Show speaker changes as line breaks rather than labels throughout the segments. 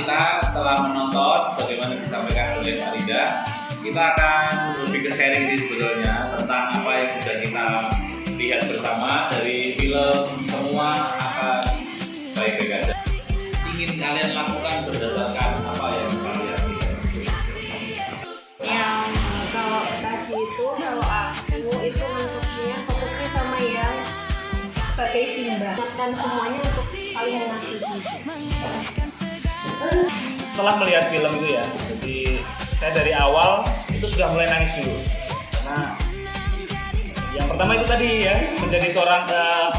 kita setelah menonton bagaimana disampaikan oleh Mbak Rida, kita akan lebih ke sharing sih sebetulnya tentang apa yang sudah kita lihat bersama dari film Semua Akan Baik-Baik Aja. Ingin kalian lakukan berdasarkan apa yang kalian lihat?
Yang kalau tadi itu, kalau aku itu bentuknya fokusnya sama yang sebagai Simba, dan semuanya untuk saling mengasihi.
Setelah melihat film itu ya, jadi saya dari awal itu sudah mulai nangis dulu. Karena yang pertama itu tadi ya, menjadi seorang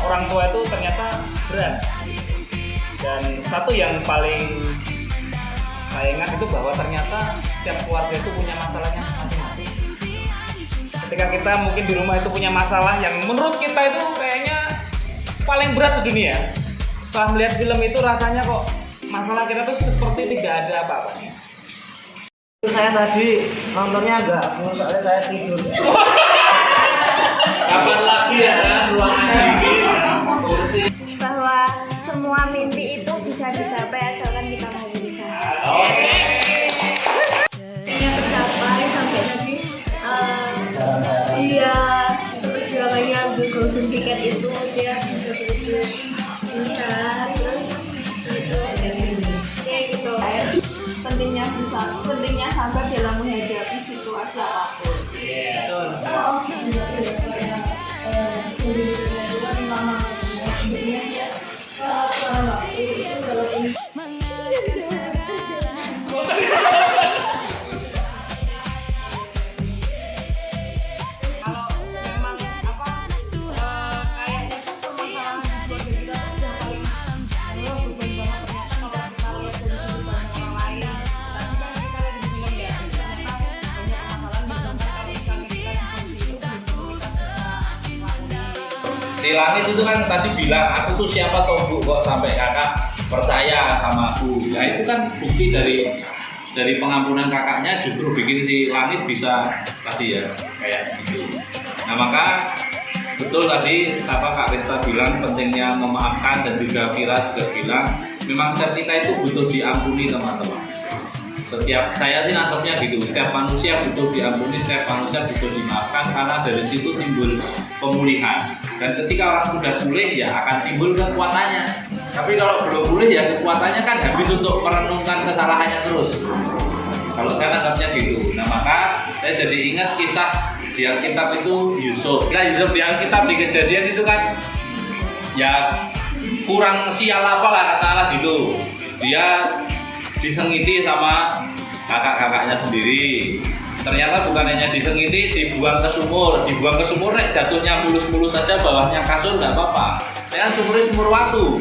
orang tua itu ternyata berat. Dan satu yang paling saya ingat itu bahwa ternyata setiap keluarga itu punya masalahnya masing-masing. Ketika kita mungkin di rumah itu punya masalah yang menurut kita itu kayaknya paling berat sedunia, setelah melihat film itu rasanya kok masalah kita tuh seperti tidak ada apa-apanya.
Saya tadi nontonnya agak soalnya saya tidur.
Kapan lagi ya ruangan dingin?
Bahwa semua mimpi itu bisa dicapai asalkan kita mau berusaha.
Oke.
Yang tercapai sampai tadi, iya, perjuangannya untuk golden ticket itu dia betul-betul indah, terus itu kayak gitu. Pentingnya sabar dalam menghadapi situasi apapun.
Si Langit itu kan tadi bilang, aku tuh siapa toh Bu kok sampai kakak percaya sama aku. Ya itu kan bukti dari pengampunan kakaknya justru bikin si Langit bisa tadi ya kayak gitu. Nah maka betul tadi Kak Rista bilang pentingnya memaafkan, dan juga Vira juga bilang memang setiap kita itu butuh diampuni teman-teman. Setiap saya sih nangkepnya gitu, setiap manusia butuh diampuni, setiap manusia butuh dimaafkan, karena dari situ timbul pemulihan. Dan ketika orang sudah pulih ya akan timbul kekuatannya. Tapi kalau belum pulih ya kekuatannya kan habis untuk merenungkan kesalahannya terus. Kalau saya nangkepnya gitu. Nah maka saya jadi ingat kisah di Alkitab itu Yusuf. Nah Yusuf di Alkitab di Kejadian itu kan ya kurang sial apa lah kata Allah gitu. Dia disengiti sama kakak-kakaknya sendiri. Ternyata bukan hanya disengiti, dibuang ke sumur nek jatuhnya mulus-mulus saja, bawahnya kasur nggak apa-apa. Kan sumurnya sumur waktu,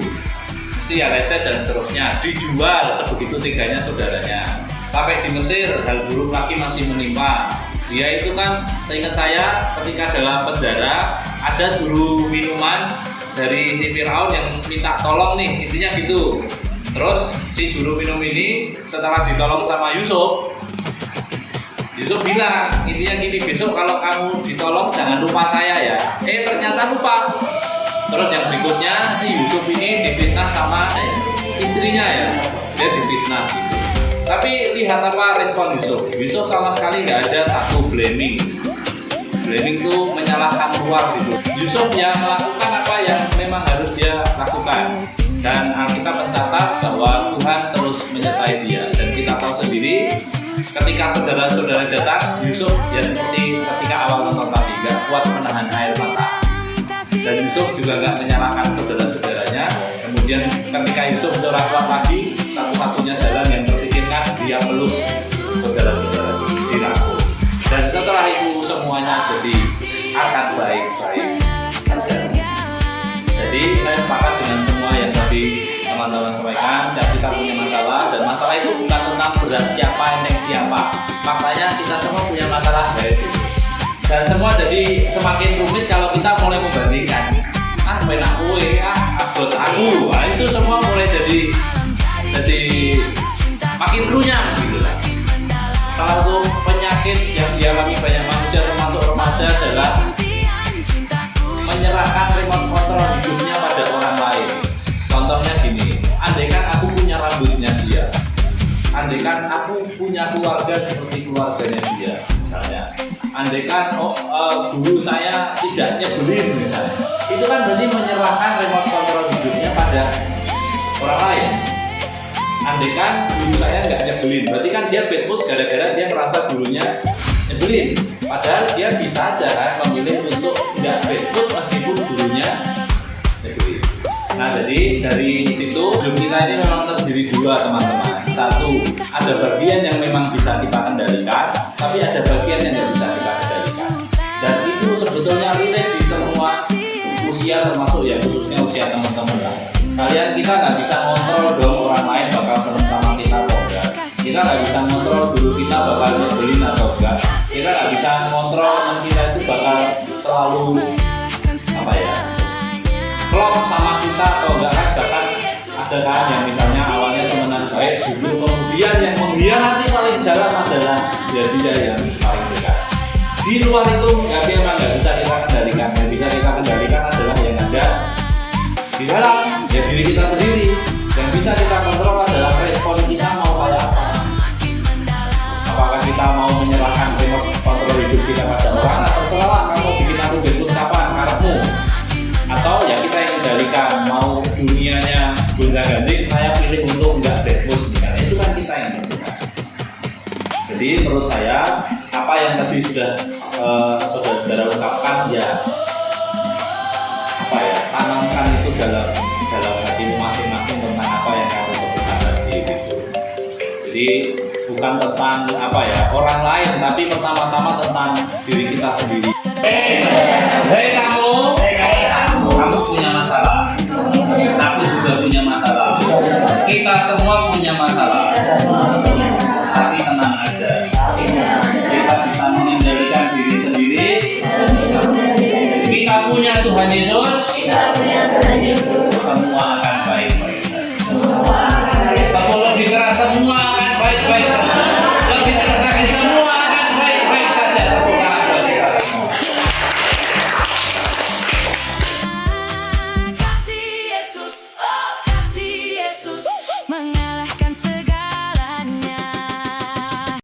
mesti ya lecet dan seterusnya. Dijual sebegitu tiganya saudaranya. Sampai di Mesir hal buruk lagi masih menimpa. Dia itu kan, seingat saya ketika dalam penjara ada juru minuman dari si Firaun yang minta tolong nih, intinya gitu. Terus si juru minum ini setelah ditolong sama Yusuf bilang intinya gini, besok kalau kamu ditolong jangan lupa saya ya. Ternyata lupa. Terus yang berikutnya si Yusuf ini difitnah sama istrinya ya, dia difitnah gitu. Tapi lihat apa respon Yusuf. Yusuf sama sekali nggak ada satu blaming itu menyalahkan luar gitu. Yusuf ya melakukan apa yang memang harus dia lakukan. Dan Alkitab mencatat bahwa Tuhan terus menyertai dia. Dan kita tahu sendiri ketika saudara-saudara datang, Yusuf ya seperti ketika awal nonton tadi, gak kuat menahan air mata. Dan Yusuf juga gak menyalahkan saudara-saudaranya. Kemudian ketika Yusuf sudah kuat lagi, satu-satunya jalan yang terpikirkan dia peluk saudara-saudara dirangkul. Dan setelah itu semuanya jadi akan baik-baik saja. Jadi saya sepakat dengan semua yang tadi teman-teman sampaikan. Dan kita punya masalah, dan masalah itu bukan tentang berat siapa yang siapa. Makanya kita semua punya masalah dari itu. Dan semua jadi semakin rumit kalau kita mulai membandingkan. Benak kue, abot aku. Nah, itu semua mulai jadi makin runyam gitu lah. Salah satu penyakit yang dialami banyak manusia termasuk remaja adalah menyerahkan remote control hidupnya pada orang lain. Contohnya gini, andaikan aku punya rambutnya dia, andaikan aku punya keluarga seperti keluarganya dia, misalnya. Andaikan guru saya tidak nyebelin misalnya, itu kan berarti menyerahkan remote control hidupnya pada orang lain. Andaikan guru saya nggak nyebelin, berarti kan dia bad mood gara-gara dia merasa gurunya nyebelin. Padahal dia bisa aja kan memilih untuk nggak bad mood meskipun gurunya nyebelin. Nah, jadi dari situ hidup kita ini memang terdiri dua, teman-teman. Satu, ada bagian yang memang bisa kita kendalikan, tapi ada bagian yang tidak bisa kita kendalikan. Dan itu sebetulnya relate di semua usia, termasuk ya khususnya usia teman-teman lah. Kalian kita nggak bisa kontrol dong orang lain bakal seneng sama kita atau enggak. Kita nggak bisa kontrol dulu kita bakal nyebelin atau enggak. Kita nggak bisa kontrol teman kita itu bakal selalu apa ya, klop sama kita atau enggak kan. Bahkan ada kan yang misalnya awalnya temenan baik, justru kemudian yang mengkhianati paling dalam adalah dia yang paling dekat. Di luar itu nggak bisa kita kendalikan. Yang bisa kita kendalikan adalah yang ada di dalam, ya diri kita sendiri. Yang bisa kita kontrol adalah respon kita mau kayak apa. Apakah kita mau menyerahkan remote kontrol hidup kita pada orang, atau terserah kamu bikin aku bentuk kapan karepmu, atau ya kita yang kendalikan, mau dunianya gonta-ganti, saya pilih untuk enggak bad mood misalnya. Itu kan kita yang tentukan. Jadi menurut saya apa yang tadi sudah saudara ungkapkan ya, apa ya, tanamkan itu dalam hatimu masing-masing tentang apa yang kamu lakukan tadi gitu. Jadi bukan tentang apa ya orang lain, tapi pertama-tama tentang diri kita sendiri. Hei kamu punya masalah. Aku juga punya masalah. Kita semua punya masalah. Tapi tenang aja. Kita bisa mengendalikan diri sendiri. Kita punya Tuhan Yesus. Semua akan baik-baik. Kalau lebih keras semua akan baik-baik.